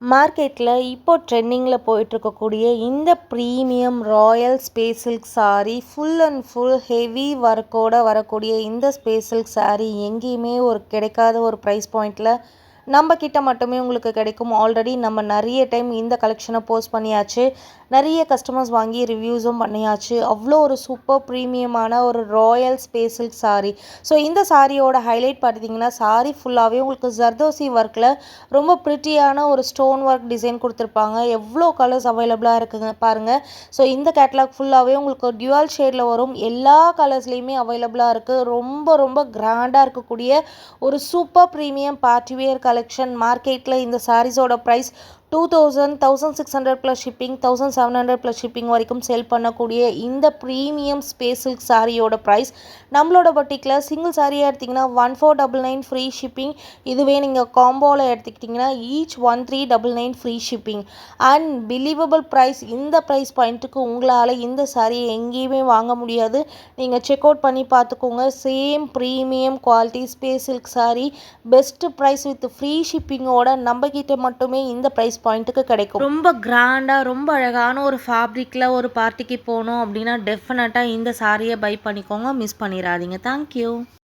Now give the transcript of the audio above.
மார்க்கெட்டில் இப்போ ட்ரெண்டிங்கில் போயிட்டுருக்கக்கூடிய இந்த premium royal space silk sari full and full heavy ஒர்க்கோடு வரக்கூடிய இந்த ஸ்பேஸ் சில்க் சாரீ எங்கேயுமே கிடைக்காத ஒரு ப்ரைஸ் பாயிண்டில் நம்ம கிட்ட மட்டுமே உங்களுக்கு கிடைக்கும். ஆல்ரெடி நம்ம நிறைய டைம் இந்த கலெக்ஷனை போஸ்ட் பண்ணியாச்சு, நிறைய கஸ்டமர்ஸ் வாங்கி ரிவ்யூஸும் பண்ணியாச்சு. அவ்வளோ ஒரு சூப்பர் ப்ரீமியமான ஒரு Royal space silk sari. So இந்த சாரியோட ஹைலைட் பார்த்தீங்கன்னா, சாரீ ஃபுல்லாகவே உங்களுக்கு ஜர்தோசி ஒர்க்கில் ரொம்ப ப்ரிட்டியான ஒரு ஸ்டோன் ஒர்க் டிசைன் கொடுத்துருப்பாங்க. எவ்வளோ கலர்ஸ் அவைலபிளாக இருக்குங்க பாருங்கள். ஸோ இந்த கேட்லாக் ஃபுல்லாகவே உங்களுக்கு டியூவல் ஷேடில் வரும். எல்லா கலர்ஸ்லேயுமே அவைலபிளாக இருக்குது. ரொம்ப ரொம்ப கிராண்டாக இருக்கக்கூடிய ஒரு சூப்பர் ப்ரீமியம் பார்ட்டிவேர் கலெக்ஷன். மார்க்கெட்டில் இந்த சாரீஸோட price 2000, 1600 plus shipping, 1700 plus shipping வரைக்கும் செல் பண்ணக்கூடிய இந்த ப்ரீமியம் ஸ்பேஸ் சில்க் சாரியோட ப்ரைஸ் நம்மளோட பட்டிக்கில் சிங்கிள் சாரியாக எடுத்திங்கன்னா 1499 ஃப்ரீ ஷிப்பிங். இதுவே நீங்கள் காம்போவில் எடுத்துக்கிட்டிங்கன்னா each 1399 free shipping. Unbelievable price. இந்த ப்ரைஸ் பாயிண்ட்டுக்கு உங்களால் இந்த சாரியை எங்கேயுமே வாங்க முடியாது. நீங்கள் செக் அவுட் பண்ணி பார்த்துக்கோங்க. Same premium quality space silk sari best price with free ஷிப்பிங்கோட நம்மக்கிட்ட மட்டுமே இந்த ப்ரைஸ் பாயிண்ட்டுக்கு கிடைக்கும். ரொம்ப கிராண்டாக ரொம்ப அழகான ஒரு ஃபேப்ரிக்கில் ஒரு பார்ட்டிக்கு போகணும் அப்படின்னா டெஃபினட்டாக இந்த சாரியை பை பண்ணிக்கோங்க. மிஸ் பண்ணிடாதீங்க. தேங்க்யூ.